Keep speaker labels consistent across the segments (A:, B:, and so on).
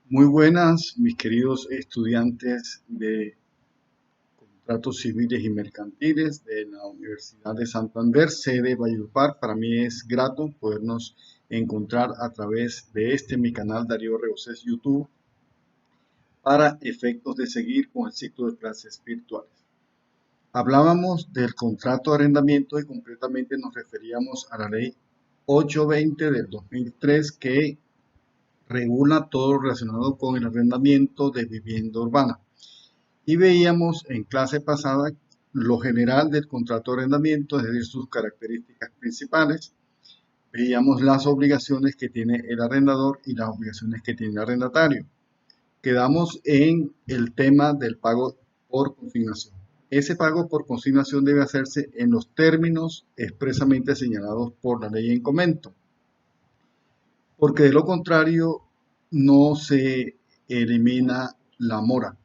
A: Muy buenas, mis queridos estudiantes de Contratos Civiles y Mercantiles de la Universidad de Santander, sede Valledupar. Para mí es grato podernos encontrar a través de mi canal Darío Rebosés YouTube para efectos de seguir con el ciclo de clases virtuales. Hablábamos del contrato de arrendamiento y concretamente nos referíamos a la ley 820 del 2003 que regula todo lo relacionado con el arrendamiento de vivienda urbana. Y veíamos en clase pasada lo general del contrato de arrendamiento, es decir, sus características principales. Veíamos las obligaciones que tiene el arrendador y las obligaciones que tiene el arrendatario. Quedamos en el tema del pago por consignación. Ese pago por consignación debe hacerse en los términos expresamente señalados por la ley en comento, porque de lo contrario no se elimina la mora.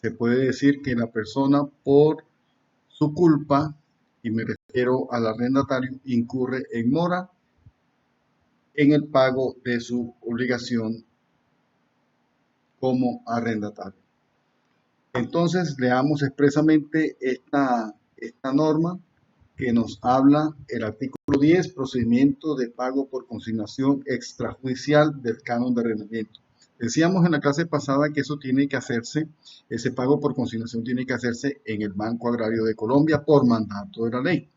A: Se puede decir que la persona por su culpa, y me refiero al arrendatario, incurre en mora en el pago de su obligación como arrendatario. Entonces, leamos expresamente esta norma que nos habla el artículo 10, procedimiento de pago por consignación extrajudicial del canon de arrendamiento. Decíamos en la clase pasada que eso tiene que hacerse, ese pago por consignación tiene que hacerse en el Banco Agrario de Colombia por mandato de la ley.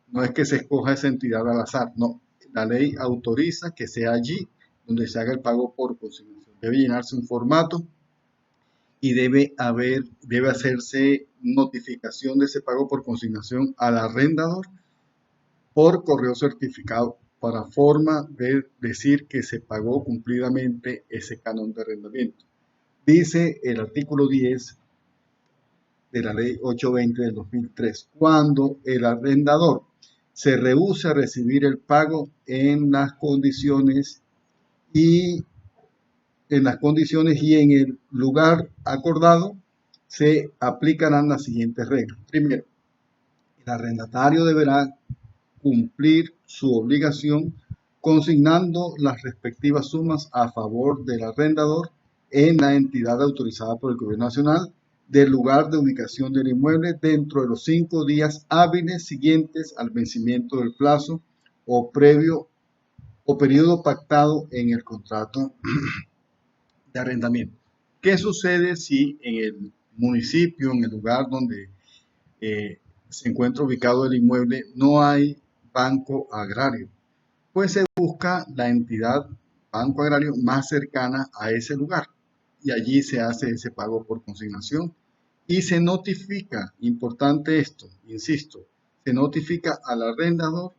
A: No es que se escoja esa entidad al azar, no. La ley autoriza que sea allí donde se haga el pago por consignación. Debe llenarse un formato y debe hacerse notificación de ese pago por consignación al arrendador por correo certificado para forma de decir que se pagó cumplidamente ese canon de arrendamiento. Dice el artículo 10 de la ley 820 del 2003, cuando el arrendador se rehúsa a recibir el pago en las condiciones y en el lugar acordado, se aplicarán las siguientes reglas. Primero, el arrendatario deberá cumplir su obligación consignando las respectivas sumas a favor del arrendador en la entidad autorizada por el Gobierno Nacional del lugar de ubicación del inmueble dentro de los 5 días hábiles siguientes al vencimiento del plazo o previo o periodo pactado en el contrato de arrendamiento. ¿Qué sucede si en el municipio, en el lugar donde se encuentra ubicado el inmueble, no hay banco agrario? Pues se busca la entidad banco agrario más cercana a ese lugar y allí se hace ese pago por consignación y se notifica, importante esto, insisto, se notifica al arrendador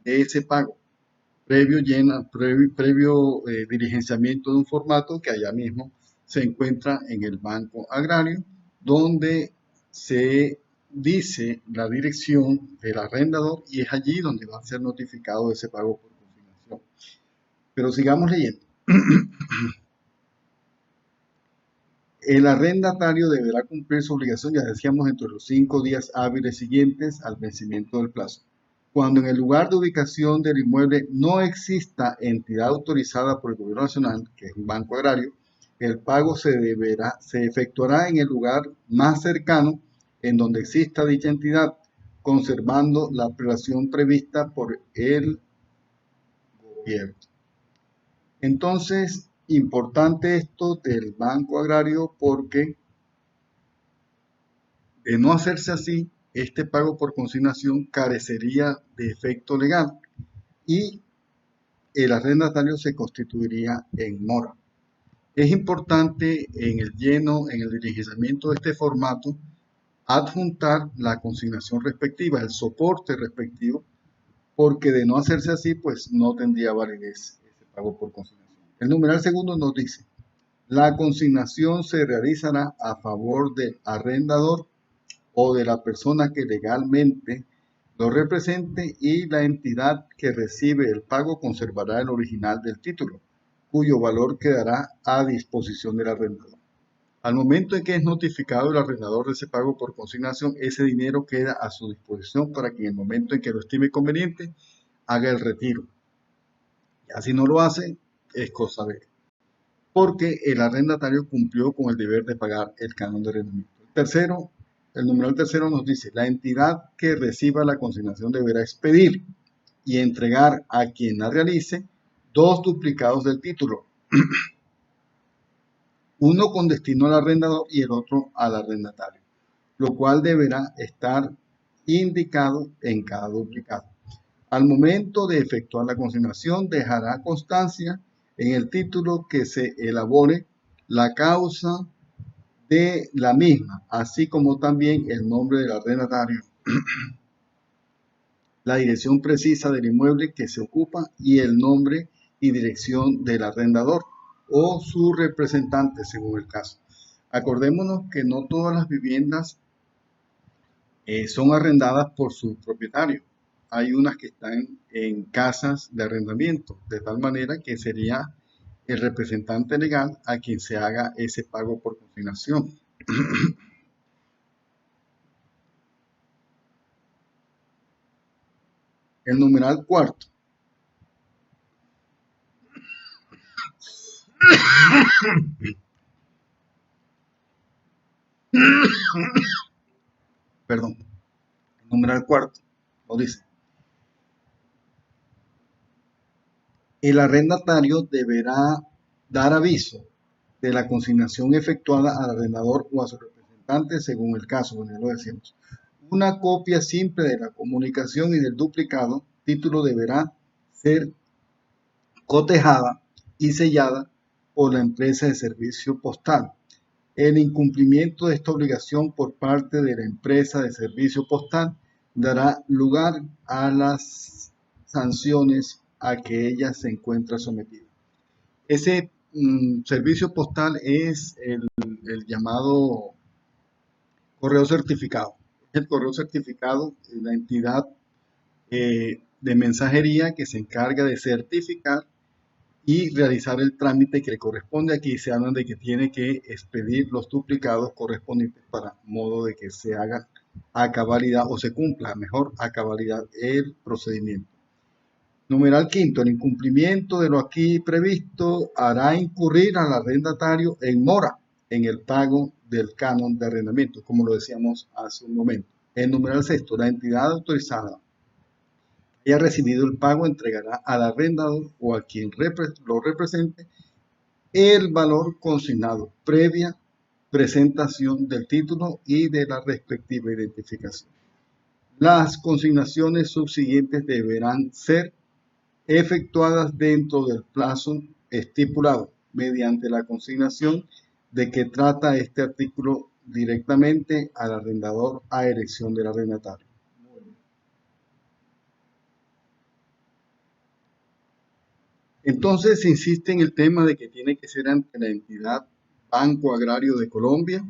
A: de ese pago previo diligenciamiento de un formato que allá mismo se encuentra en el banco agrario, donde se dice la dirección del arrendador y es allí donde va a ser notificado ese pago por consignación. Pero sigamos leyendo. El arrendatario deberá cumplir su obligación, ya decíamos, entre los 5 días hábiles siguientes al vencimiento del plazo. Cuando en el lugar de ubicación del inmueble no exista entidad autorizada por el Gobierno Nacional, que es un banco agrario, el pago se efectuará en el lugar más cercano en donde exista dicha entidad, conservando la prelación prevista por el gobierno. Entonces, importante esto del banco agrario porque de no hacerse así, este pago por consignación carecería de efecto legal y el arrendatario se constituiría en mora. Es importante en el diligenciamiento de este formato, adjuntar la consignación respectiva, el soporte respectivo, porque de no hacerse así, pues no tendría validez ese pago por consignación. El numeral segundo nos dice, la consignación se realizará a favor del arrendador o de la persona que legalmente lo represente y la entidad que recibe el pago conservará el original del título, cuyo valor quedará a disposición del arrendador. Al momento en que es notificado el arrendador de ese pago por consignación, ese dinero queda a su disposición para que en el momento en que lo estime conveniente haga el retiro. Ya si no lo hace, es cosa de él. porque el arrendatario cumplió con el deber de pagar el canon de arrendamiento. Tercero, el numeral tercero nos dice, la entidad que reciba la consignación deberá expedir y entregar a quien la realice dos duplicados del título, uno con destino al arrendador y el otro al arrendatario, lo cual deberá estar indicado en cada duplicado. Al momento de efectuar la consignación, dejará constancia en el título que se elabore la causa de la misma, así como también el nombre del arrendatario, la dirección precisa del inmueble que se ocupa y el nombre y dirección del arrendador o su representante según el caso. Acordémonos que no todas las viviendas son arrendadas por su propietario. Hay unas que están en casas de arrendamiento, de tal manera que sería el representante legal a quien se haga ese pago por consignación. El numeral cuarto. Perdón. El numeral cuarto lo dice. El arrendatario deberá dar aviso de la consignación efectuada al arrendador o a su representante según el caso, bueno, ya lo decimos. Una copia simple de la comunicación y del duplicado título deberá ser cotejada y sellada por la empresa de servicio postal. El incumplimiento de esta obligación por parte de la empresa de servicio postal dará lugar a las sanciones a que ella se encuentra sometida. Ese servicio postal es el llamado correo certificado. El correo certificado es la entidad de mensajería que se encarga de certificar y realizar el trámite que le corresponde. Aquí se habla de que tiene que expedir los duplicados correspondientes para modo de que se haga a cabalidad o se cumpla mejor a cabalidad el procedimiento. Numeral quinto, el incumplimiento de lo aquí previsto hará incurrir al arrendatario en mora en el pago del canon de arrendamiento, como lo decíamos hace un momento. El numeral sexto, la entidad autorizada que haya recibido el pago entregará al arrendador o a quien lo represente el valor consignado previa presentación del título y de la respectiva identificación. Las consignaciones subsiguientes deberán ser efectuadas dentro del plazo estipulado mediante la consignación de que trata este artículo directamente al arrendador a elección del arrendatario. Entonces se insiste en el tema de que tiene que ser ante la entidad Banco Agrario de Colombia,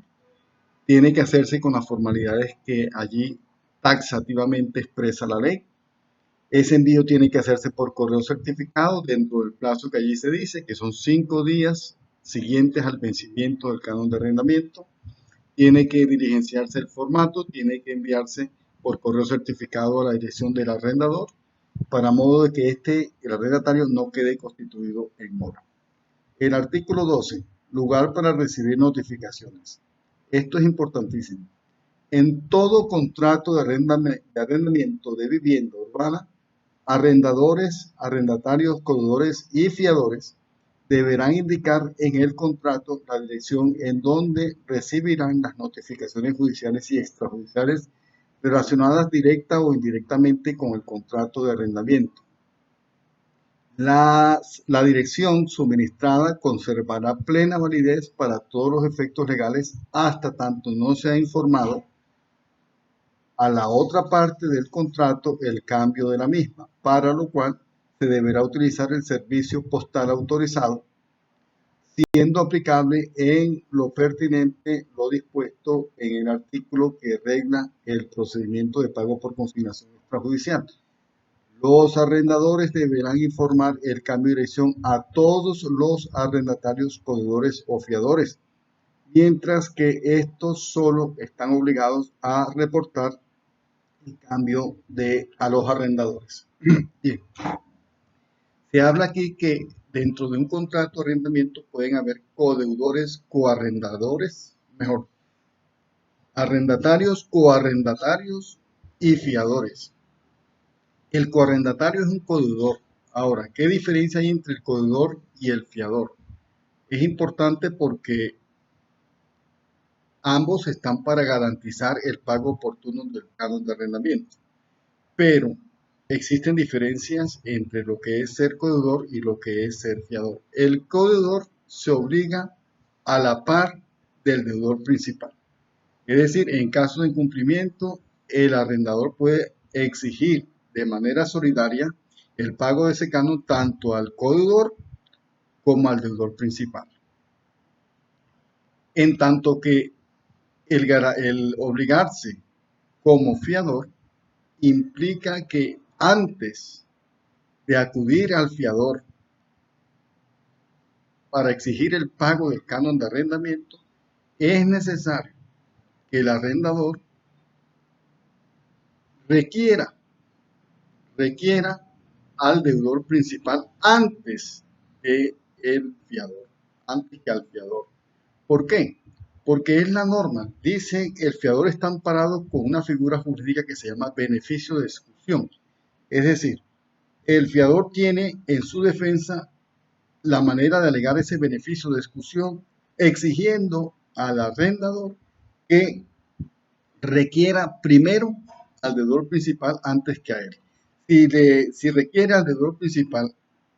A: tiene que hacerse con las formalidades que allí taxativamente expresa la ley. Ese envío tiene que hacerse por correo certificado dentro del plazo que allí se dice, que son 5 días siguientes al vencimiento del canon de arrendamiento. Tiene que diligenciarse el formato, tiene que enviarse por correo certificado a la dirección del arrendador, para modo de que el arrendatario no quede constituido en mora. El artículo 12, lugar para recibir notificaciones. Esto es importantísimo. En todo contrato de arrendamiento de vivienda urbana, arrendadores, arrendatarios, codedores y fiadores deberán indicar en el contrato la dirección en donde recibirán las notificaciones judiciales y extrajudiciales relacionadas directa o indirectamente con el contrato de arrendamiento. La dirección suministrada conservará plena validez para todos los efectos legales hasta tanto no se ha informado a la otra parte del contrato el cambio de la misma, para lo cual se deberá utilizar el servicio postal autorizado, siendo aplicable en lo pertinente lo dispuesto en el artículo que regla el procedimiento de pago por consignación extrajudicial. Los arrendadores deberán informar el cambio de dirección a todos los arrendatarios, codedores o fiadores, mientras que estos solo están obligados a reportar el cambio a los arrendadores. Bien. Se habla aquí que Dentro de un contrato de arrendamiento pueden haber codeudores, coarrendadores, mejor, arrendatarios, coarrendatarios y fiadores. El coarrendatario es un codeudor. Ahora, ¿qué diferencia hay entre el codeudor y el fiador? Es importante porque ambos están para garantizar el pago oportuno del canon de arrendamiento, pero existen diferencias entre lo que es ser codeudor y lo que es ser fiador. El codeudor se obliga a la par del deudor principal. Es decir, en caso de incumplimiento, el arrendador puede exigir de manera solidaria el pago de ese canon tanto al codeudor como al deudor principal. En tanto que el obligarse como fiador implica que antes de acudir al fiador para exigir el pago del canon de arrendamiento, es necesario que el arrendador requiera, requiera al deudor principal antes que el fiador, antes que al fiador. ¿Por qué? Porque es la norma. Dice que el fiador está amparado con una figura jurídica que se llama beneficio de exclusión. Es decir, el fiador tiene en su defensa la manera de alegar ese beneficio de exclusión exigiendo al arrendador que requiera primero al deudor principal antes que a él. Si requiere al deudor principal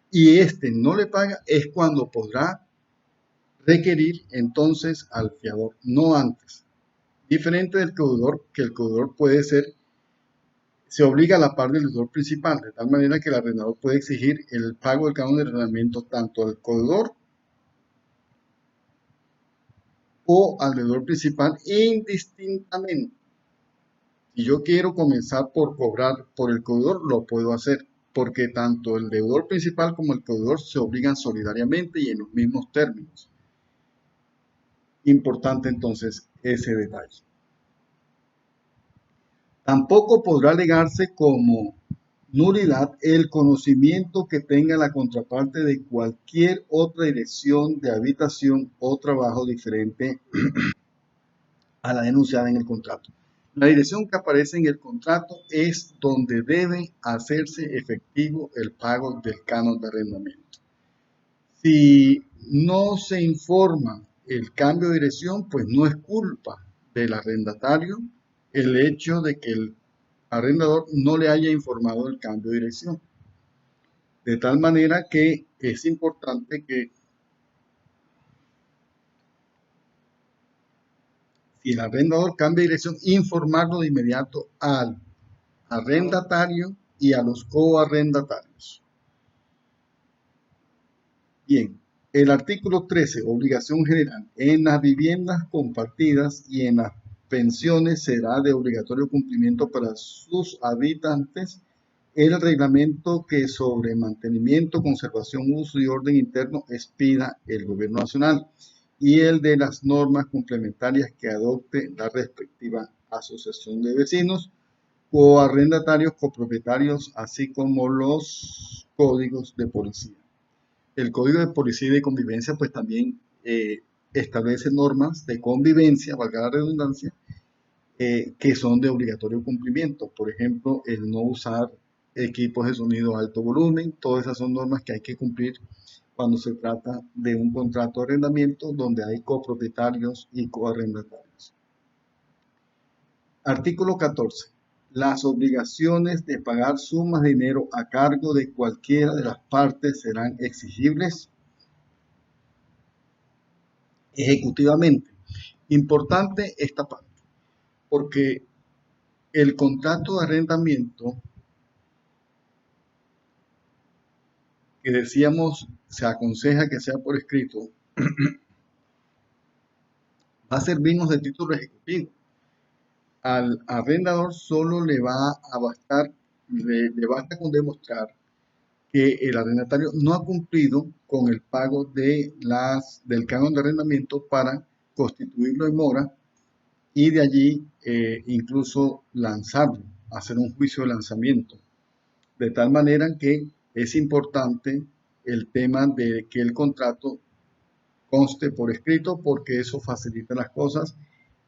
A: y éste no le paga, es cuando podrá requerir entonces al fiador, no antes. Diferente del codeudor, que el codeudor puede ser, se obliga a la par del deudor principal, de tal manera que el arrendador puede exigir el pago del canon de arrendamiento tanto al codeudor o al deudor principal indistintamente. Si yo quiero comenzar por cobrar por el codeudor, lo puedo hacer, porque tanto el deudor principal como el codeudor se obligan solidariamente y en los mismos términos. Importante entonces ese detalle. Tampoco podrá alegarse como nulidad el conocimiento que tenga la contraparte de cualquier otra dirección de habitación o trabajo diferente a la denunciada en el contrato. La dirección que aparece en el contrato es donde debe hacerse efectivo el pago del canon de arrendamiento. Si no se informa el cambio de dirección, pues no es culpa del arrendatario el hecho de que el arrendador no le haya informado el cambio de dirección. De tal manera que es importante que si el arrendador cambia de dirección, informarlo de inmediato al arrendatario y a los coarrendatarios. Bien, el artículo 13, obligación general. En las viviendas compartidas y en las pensiones será de obligatorio cumplimiento para sus habitantes el reglamento que sobre mantenimiento, conservación, uso y orden interno expida el Gobierno Nacional y el de las normas complementarias que adopte la respectiva asociación de vecinos, coarrendatarios, copropietarios, así como los códigos de policía. El Código de Policía y de Convivencia pues también establece normas de convivencia, valga la redundancia, que son de obligatorio cumplimiento. Por ejemplo, el no usar equipos de sonido a alto volumen, todas esas son normas que hay que cumplir cuando se trata de un contrato de arrendamiento donde hay copropietarios y coarrendatarios. Artículo 14. Las obligaciones de pagar sumas de dinero a cargo de cualquiera de las partes serán exigibles ejecutivamente. Importante esta parte, porque el contrato de arrendamiento que decíamos se aconseja que sea por escrito, va a servirnos de título ejecutivo. Al arrendador solo le va a bastar, le basta con demostrar que el arrendatario no ha cumplido con el pago del canon de arrendamiento para constituirlo en mora y de allí incluso lanzarlo, hacer un juicio de lanzamiento. De tal manera que es importante el tema de que el contrato conste por escrito, porque eso facilita las cosas.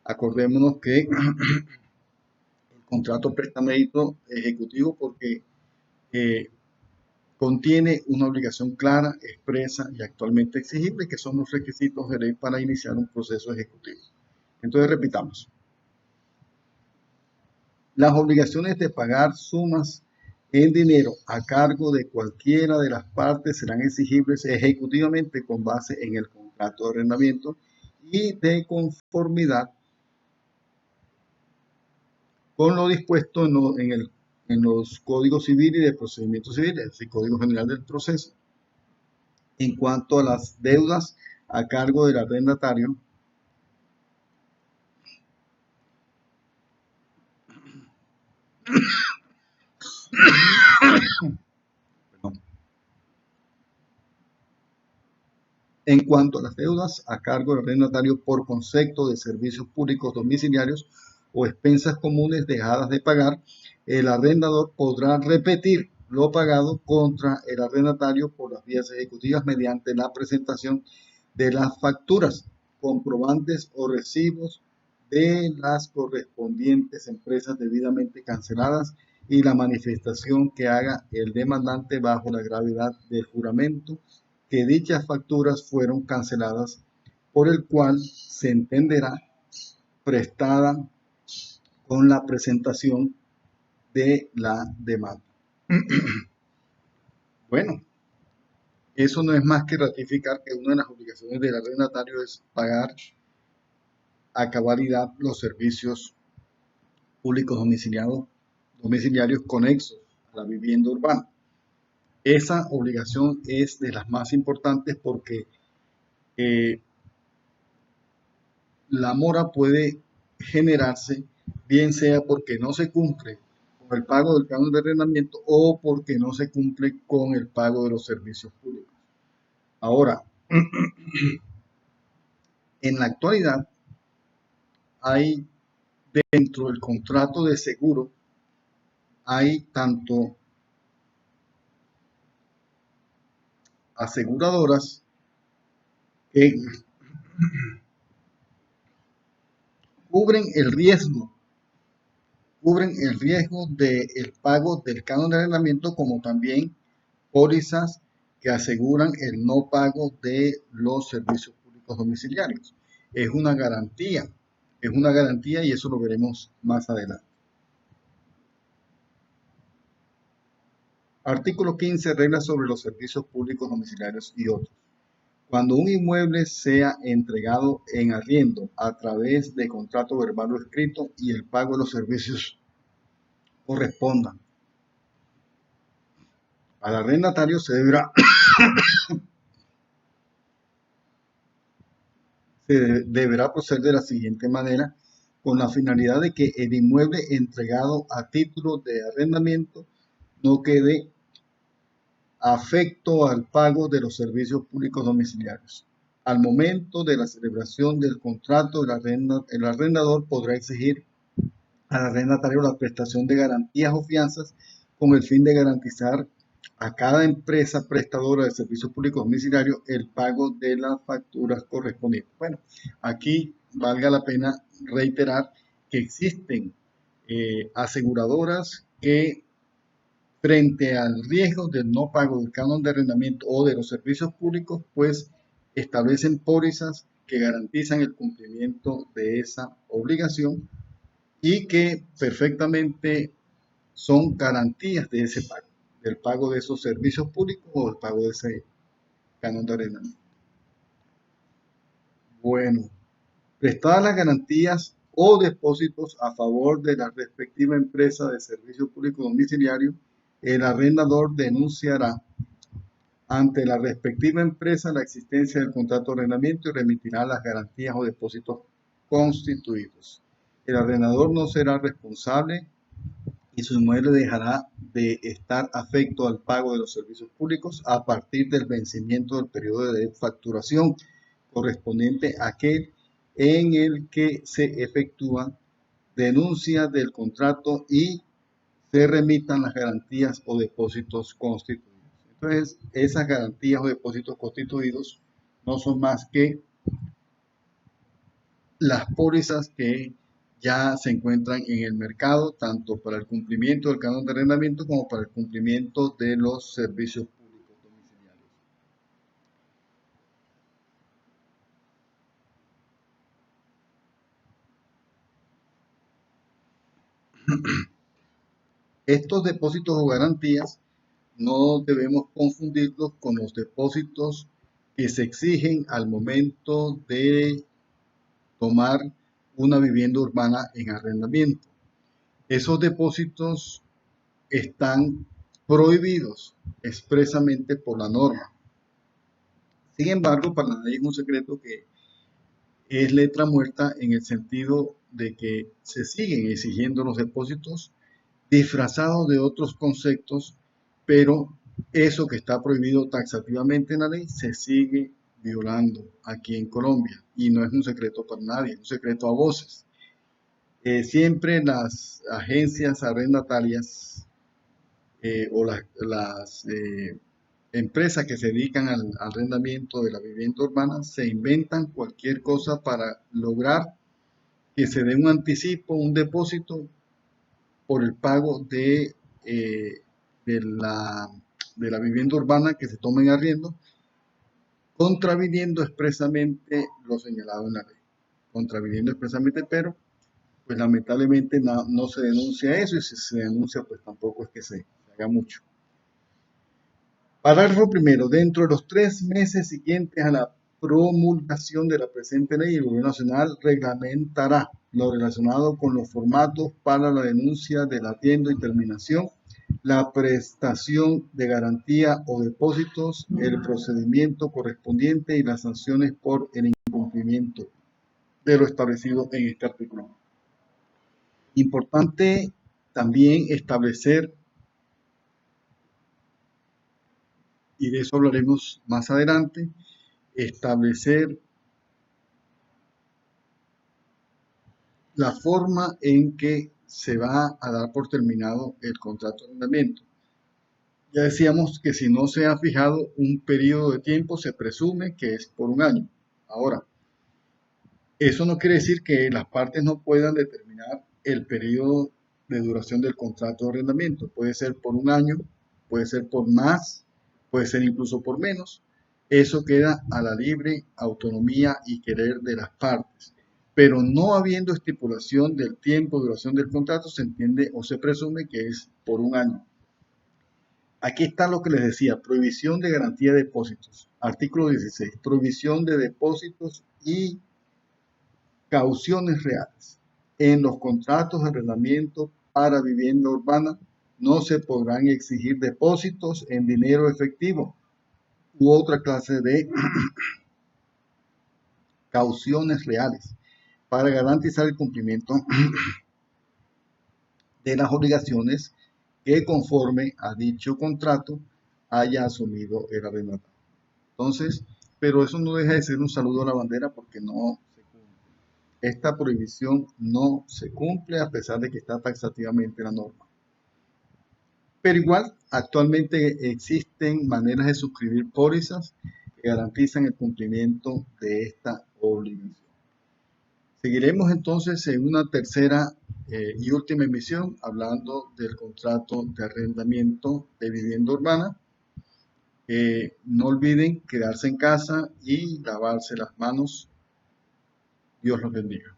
A: Acordémonos que el contrato presta mérito ejecutivo porque eh, contiene una obligación clara, expresa y actualmente exigible, que son los requisitos de ley para iniciar un proceso ejecutivo. Entonces, repitamos. Las obligaciones de pagar sumas en dinero a cargo de cualquiera de las partes serán exigibles ejecutivamente con base en el contrato de arrendamiento y de conformidad con lo dispuesto en los códigos civiles y de procedimiento civil, es decir, Código General del Proceso. En cuanto a las deudas a cargo del arrendatario, perdón, en cuanto a las deudas a cargo del arrendatario por concepto de servicios públicos domiciliarios o expensas comunes dejadas de pagar, el arrendador podrá repetir lo pagado contra el arrendatario por las vías ejecutivas mediante la presentación de las facturas, comprobantes o recibos de las correspondientes empresas debidamente canceladas y la manifestación que haga el demandante bajo la gravedad del juramento que dichas facturas fueron canceladas, por el cual se entenderá prestada con la presentación de la demanda. Bueno, eso no es más que ratificar que una de las obligaciones del arrendatario es pagar a cabalidad los servicios públicos domiciliarios conexos a la vivienda urbana. Esa obligación es de las más importantes porque eh, la mora puede generarse bien sea porque no se cumple con el pago del canon de arrendamiento o porque no se cumple con el pago de los servicios públicos. Ahora, en la actualidad hay dentro del contrato de seguro, hay tanto aseguradoras que cubren el riesgo del pago del canon de arrendamiento, como también pólizas que aseguran el no pago de los servicios públicos domiciliarios. Es una garantía y eso lo veremos más adelante. Artículo 15, reglas sobre los servicios públicos domiciliarios y otros. Cuando un inmueble sea entregado en arriendo a través de contrato verbal o escrito y el pago de los servicios correspondan al arrendatario, se deberá proceder de la siguiente manera, con la finalidad de que el inmueble entregado a título de arrendamiento no quede afecto al pago de los servicios públicos domiciliarios. Al momento de la celebración del contrato, el arrendador podrá exigir al arrendatario la prestación de garantías o fianzas con el fin de garantizar a cada empresa prestadora de servicios públicos domiciliarios el pago de las facturas correspondientes. Bueno, aquí valga la pena reiterar que existen aseguradoras que frente al riesgo del no pago del canon de arrendamiento o de los servicios públicos, pues establecen pólizas que garantizan el cumplimiento de esa obligación y que perfectamente son garantías de ese pago, del pago de esos servicios públicos o del pago de ese canon de arrendamiento. Bueno, prestadas las garantías o depósitos a favor de la respectiva empresa de servicio público domiciliario, el arrendador denunciará ante la respectiva empresa la existencia del contrato de arrendamiento y remitirá las garantías o depósitos constituidos. El arrendador no será responsable y su inmueble dejará de estar afecto al pago de los servicios públicos a partir del vencimiento del periodo de facturación correspondiente a aquel en el que se efectúa denuncia del contrato y se remitan las garantías o depósitos constituidos. Entonces, esas garantías o depósitos constituidos no son más que las pólizas que ya se encuentran en el mercado, tanto para el cumplimiento del canon de arrendamiento como para el cumplimiento de los servicios públicos domiciliarios. Estos depósitos o garantías no debemos confundirlos con los depósitos que se exigen al momento de tomar una vivienda urbana en arrendamiento. Esos depósitos están prohibidos expresamente por la norma. Sin embargo, para nadie es un secreto que es letra muerta en el sentido de que se siguen exigiendo los depósitos disfrazados de otros conceptos, pero eso que está prohibido taxativamente en la ley se sigue violando aquí en Colombia y no es un secreto para nadie, es un secreto a voces. Siempre las agencias arrendatarias o las empresas que se dedican al arrendamiento de la vivienda urbana se inventan cualquier cosa para lograr que se dé un anticipo, un depósito por el pago de la, de la vivienda urbana que se toma en arriendo, contraviniendo expresamente lo señalado en la ley. Contraviniendo expresamente, pero pues lamentablemente no se denuncia eso y si se denuncia pues tampoco es que se haga mucho. Parágrafo primero. Dentro de los 3 meses siguientes a la promulgación de la presente ley, el Gobierno Nacional reglamentará lo relacionado con los formatos para la denuncia del arriendo y terminación, la prestación de garantía o depósitos, el procedimiento correspondiente y las sanciones por el incumplimiento de lo establecido en este artículo. Importante también establecer, y de eso hablaremos más adelante, establecer la forma en que se va a dar por terminado el contrato de arrendamiento. Ya decíamos que si no se ha fijado un periodo de tiempo, se presume que es por un año. Ahora, eso no quiere decir que las partes no puedan determinar el periodo de duración del contrato de arrendamiento. Puede ser por un año, puede ser por más, puede ser incluso por menos. Eso queda a la libre autonomía y querer de las partes. Pero no habiendo estipulación del tiempo de duración del contrato, se entiende o se presume que es por un año. Aquí está lo que les decía, prohibición de garantía de depósitos. Artículo 16, prohibición de depósitos y cauciones reales. En los contratos de arrendamiento para vivienda urbana no se podrán exigir depósitos en dinero efectivo u otra clase de cauciones reales para garantizar el cumplimiento de las obligaciones que conforme a dicho contrato haya asumido el arrendatario. Entonces, pero eso no deja de ser un saludo a la bandera porque no se cumple. Esta prohibición no se cumple a pesar de que está taxativamente en la norma. Pero igual, actualmente existen maneras de suscribir pólizas que garantizan el cumplimiento de esta obligación. Seguiremos entonces en una tercera y última emisión hablando del contrato de arrendamiento de vivienda urbana. No olviden quedarse en casa y lavarse las manos. Dios los bendiga.